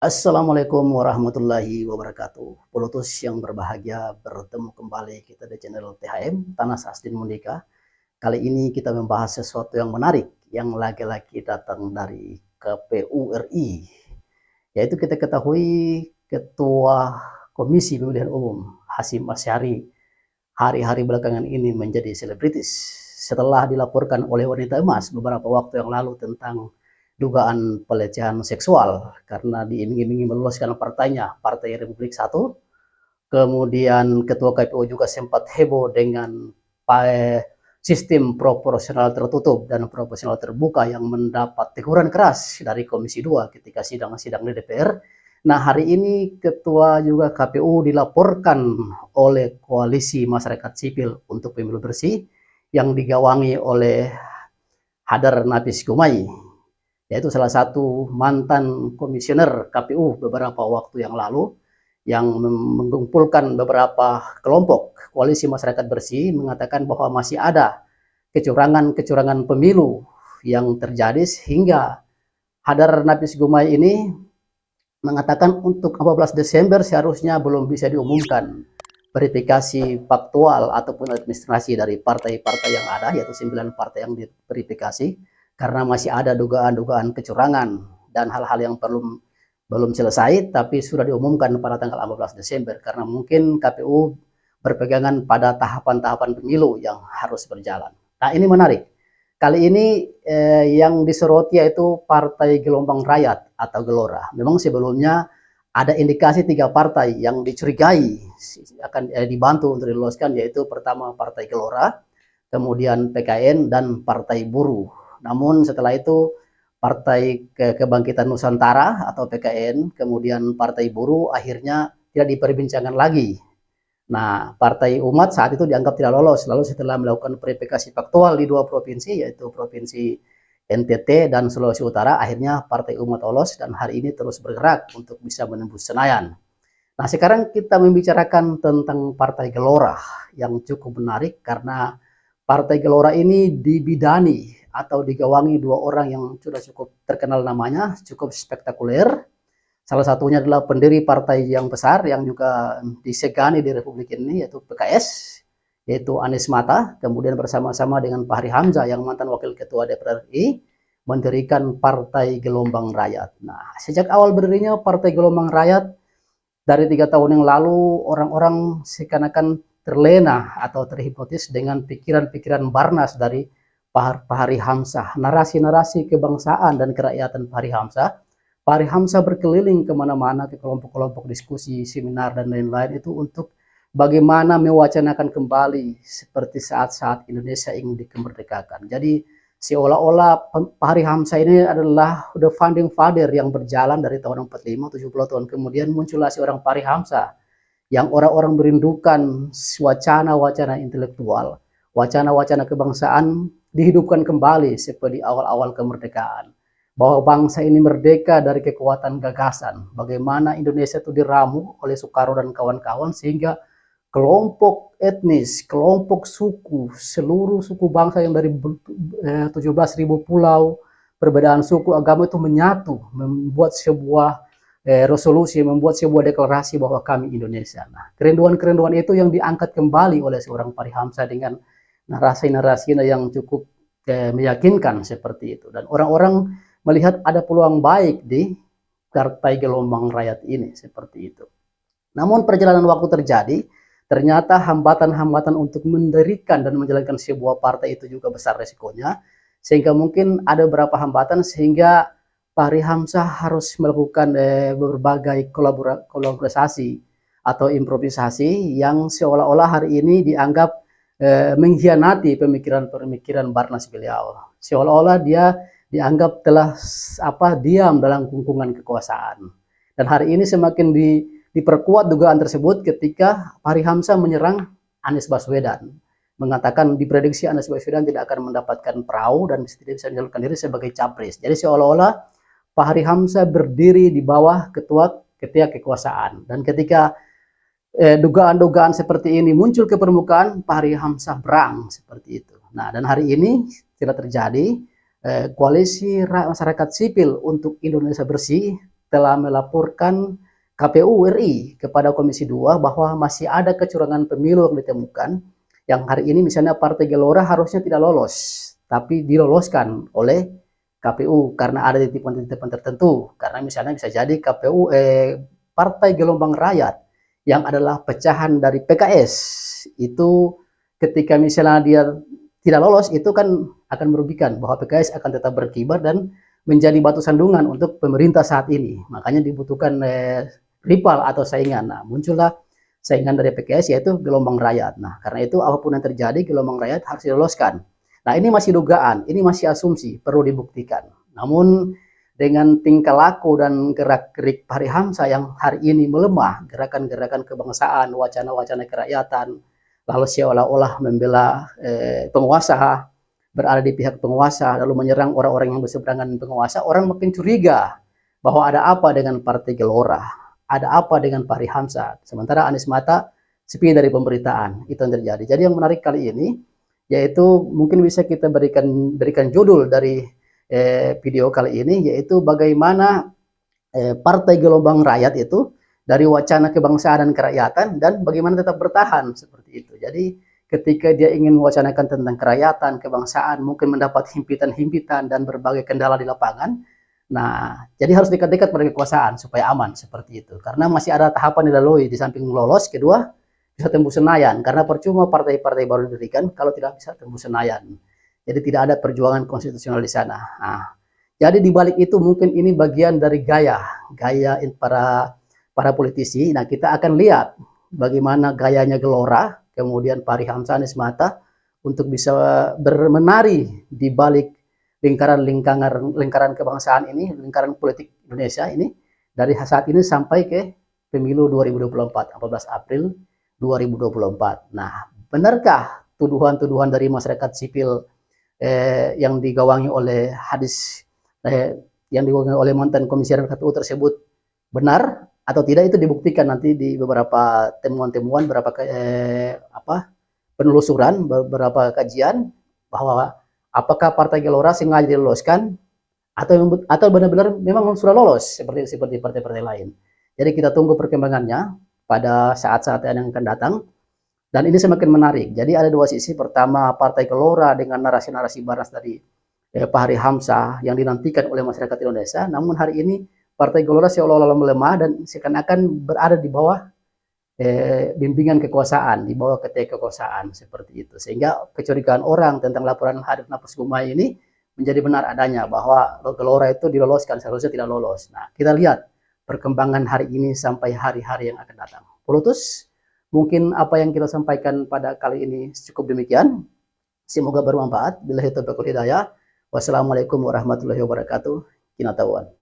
Assalamualaikum warahmatullahi wabarakatuh. Pelutus yang berbahagia, bertemu kembali kita di channel THM Tanah Sasdin Mundika. Kali ini kita membahas sesuatu yang menarik yang lagi-lagi datang dari KPU RI, yaitu kita ketahui Ketua Komisi Pemilihan Umum Hasyim Asyari hari-hari belakangan ini menjadi selebritis setelah dilaporkan oleh wanita emas beberapa waktu yang lalu tentang dugaan pelecehan seksual karena diiming-imingi meloloskan partainya, Partai Republik Satu. Kemudian Ketua KPU juga sempat heboh dengan sistem proporsional tertutup dan proporsional terbuka yang mendapat teguran keras dari Komisi 2 ketika sidang-sidang di DPR. Nah, hari ini Ketua juga KPU dilaporkan oleh Koalisi Masyarakat Sipil untuk Pemilu Bersih yang digawangi oleh Hadar Nafis Gumai, yaitu salah satu mantan komisioner KPU beberapa waktu yang lalu yang mengumpulkan beberapa kelompok Koalisi Masyarakat Bersih mengatakan bahwa masih ada kecurangan-kecurangan pemilu yang terjadi sehingga Hadar Nafis Gumai ini mengatakan untuk 14 Desember seharusnya belum bisa diumumkan verifikasi faktual ataupun administrasi dari partai-partai yang ada, yaitu 9 partai yang diverifikasi, karena masih ada dugaan-dugaan kecurangan dan hal-hal yang belum selesai tapi sudah diumumkan pada tanggal 14 Desember karena mungkin KPU berpegangan pada tahapan-tahapan pemilu yang harus berjalan. Nah, ini menarik. Kali ini yang disoroti yaitu Partai Gelombang Rakyat atau Gelora. Memang sebelumnya ada indikasi 3 partai yang dicurigai akan dibantu untuk diloloskan, yaitu pertama Partai Gelora, kemudian PKN dan Partai Buruh. Namun setelah itu Partai Kebangkitan Nusantara atau PKN, kemudian Partai Buruh akhirnya tidak diperbincangkan lagi. Nah, Partai Umat saat itu dianggap tidak lolos. Lalu setelah melakukan verifikasi faktual di 2 provinsi, yaitu Provinsi NTT dan Sulawesi Utara, akhirnya Partai Umat lolos dan hari ini terus bergerak untuk bisa menembus Senayan. Nah, sekarang kita membicarakan tentang Partai Gelora yang cukup menarik karena Partai Gelora ini dibidani atau digawangi 2 orang yang sudah cukup terkenal namanya, cukup spektakuler. Salah satunya adalah pendiri partai yang besar yang juga disegani di Republik ini, yaitu PKS, yaitu Anies Mata, kemudian bersama-sama dengan Fahri Hamzah yang mantan Wakil Ketua DPR RI, mendirikan Partai Gelombang Rakyat. Nah, sejak awal berdirinya Partai Gelombang Rakyat, dari 3 tahun yang lalu, orang-orang seakan-akan terlena atau terhipnotis dengan pikiran-pikiran barnas dari Fahri Hamzah, narasi-narasi kebangsaan dan kerakyatan Fahri Hamzah. Fahri Hamzah berkeliling kemana-mana ke kelompok-kelompok diskusi, seminar, dan lain-lain itu untuk bagaimana mewacanakan kembali seperti saat-saat Indonesia ingin dikemerdekakan. Jadi seolah-olah Fahri Hamzah ini adalah the founding father yang berjalan dari tahun 45, 70 tahun kemudian muncullah seorang Fahri Hamzah yang orang-orang merindukan wacana-wacana intelektual, wacana-wacana kebangsaan dihidupkan kembali seperti awal-awal kemerdekaan. Bahwa bangsa ini merdeka dari kekuatan gagasan. Bagaimana Indonesia itu diramu oleh Soekarno dan kawan-kawan sehingga kelompok etnis, kelompok suku, seluruh suku bangsa yang dari 17.000 pulau, perbedaan suku, agama itu menyatu, membuat sebuah resolusi, membuat sebuah deklarasi bahwa kami Indonesia. Nah, kerinduan-kerinduan itu yang diangkat kembali oleh seorang Fahri Hamzah dengan narasi-narasi yang cukup meyakinkan seperti itu. Dan orang-orang melihat ada peluang baik di Partai Gelombang Rakyat ini seperti itu. Namun perjalanan waktu terjadi, ternyata hambatan-hambatan untuk mendirikan dan menjalankan sebuah partai itu juga besar resikonya, sehingga mungkin ada beberapa hambatan sehingga Fahri Hamzah harus melakukan berbagai kolaborasi atau improvisasi yang seolah-olah hari ini dianggap mengkhianati pemikiran-pemikiran barnas beliau. Seolah-olah dia dianggap telah diam dalam kungkungan kekuasaan. Dan hari ini semakin diperkuat dugaan tersebut ketika Fahri Hamzah menyerang Anies Baswedan, mengatakan diprediksi Anies Baswedan tidak akan mendapatkan perahu dan tidak bisa menyalurkan diri sebagai capres. Jadi seolah-olah Fahri Hamzah berdiri di bawah ketua kekuasaan. Dan ketika dugaan-dugaan seperti ini muncul ke permukaan, Fahri Hamzah berang seperti itu. Nah, dan hari ini tidak terjadi. Koalisi Masyarakat Sipil untuk Indonesia Bersih telah melaporkan KPU RI kepada Komisi 2 bahwa masih ada kecurangan pemilu yang ditemukan, yang hari ini misalnya Partai Gelora harusnya tidak lolos, tapi diloloskan oleh KPU karena ada titipan-titipan tertentu. Karena misalnya bisa jadi KPU Partai Gelombang Rakyat yang adalah pecahan dari PKS itu ketika misalnya dia tidak lolos itu kan akan merugikan, bahwa PKS akan tetap berkibar dan menjadi batu sandungan untuk pemerintah saat ini. Makanya dibutuhkan rival atau saingan. Nah, muncullah saingan dari PKS yaitu Gelombang Rakyat. Nah, karena itu apapun yang terjadi Gelombang Rakyat harus diloloskan. Nah, ini masih dugaan, ini masih asumsi, perlu dibuktikan. Namun dengan tingkah laku dan gerak-gerik Fahri Hamzah yang hari ini melemah, gerakan-gerakan kebangsaan, wacana-wacana kerakyatan, lalu seolah-olah membela penguasa, berada di pihak penguasa, lalu menyerang orang-orang yang berseberangan dengan penguasa, orang makin curiga bahwa ada apa dengan Partai Gelora, ada apa dengan Fahri Hamzah. Sementara Anies Mata sepi dari pemberitaan, itu yang terjadi. Jadi yang menarik kali ini, yaitu mungkin bisa kita berikan judul dari video kali ini, yaitu bagaimana Partai Gelombang Rakyat itu dari wacana kebangsaan dan kerakyatan, dan bagaimana tetap bertahan seperti itu. Jadi ketika dia ingin mewacanakan tentang kerakyatan, kebangsaan, mungkin mendapat himpitan-himpitan dan berbagai kendala di lapangan. Nah, jadi harus dekat-dekat pada kekuasaan supaya aman seperti itu. Karena masih ada tahapan dilalui, di samping lolos, kedua bisa tembus Senayan. Karena percuma partai-partai baru didirikan kalau tidak bisa tembus Senayan. Jadi tidak ada perjuangan konstitusional di sana. Nah, jadi di balik itu mungkin ini bagian dari gaya para politisi. Nah, kita akan lihat bagaimana gayanya Gelora, kemudian Fahri Hamzah, Anies Mata untuk bisa bermenari di balik lingkaran kebangsaan ini, lingkaran politik Indonesia ini, dari saat ini sampai ke pemilu 2024, 14 April 2024. Nah, benarkah tuduhan-tuduhan dari masyarakat sipil yang digawangi oleh yang digawangi oleh mantan komisioner KPU tersebut benar atau tidak? Itu dibuktikan nanti di beberapa temuan-temuan, beberapa penelusuran, beberapa kajian bahwa apakah Partai Gelora sengaja diloloskan atau benar-benar memang sudah lolos seperti partai-partai lain. Jadi kita tunggu perkembangannya pada saat-saat yang akan datang. Dan ini semakin menarik. Jadi ada dua sisi. Pertama, Partai Gelora dengan narasi-narasi baras dari Fahri Hamzah yang dinantikan oleh masyarakat Indonesia. Namun hari ini Partai Gelora seolah-olah melemah dan seakan-akan berada di bawah bimbingan kekuasaan, di bawah ketek kekuasaan seperti itu. Sehingga kecurigaan orang tentang laporan Hadif Nafas Gumai ini menjadi benar adanya, bahwa Gelora itu diloloskan, seharusnya tidak lolos. Nah, kita lihat perkembangan hari ini sampai hari-hari yang akan datang. Pulutus, mungkin apa yang kita sampaikan pada kali ini cukup demikian. Semoga bermanfaat. Billahi taufiq wal hidayah. Wassalamualaikum warahmatullahi wabarakatuh. Kinatauan.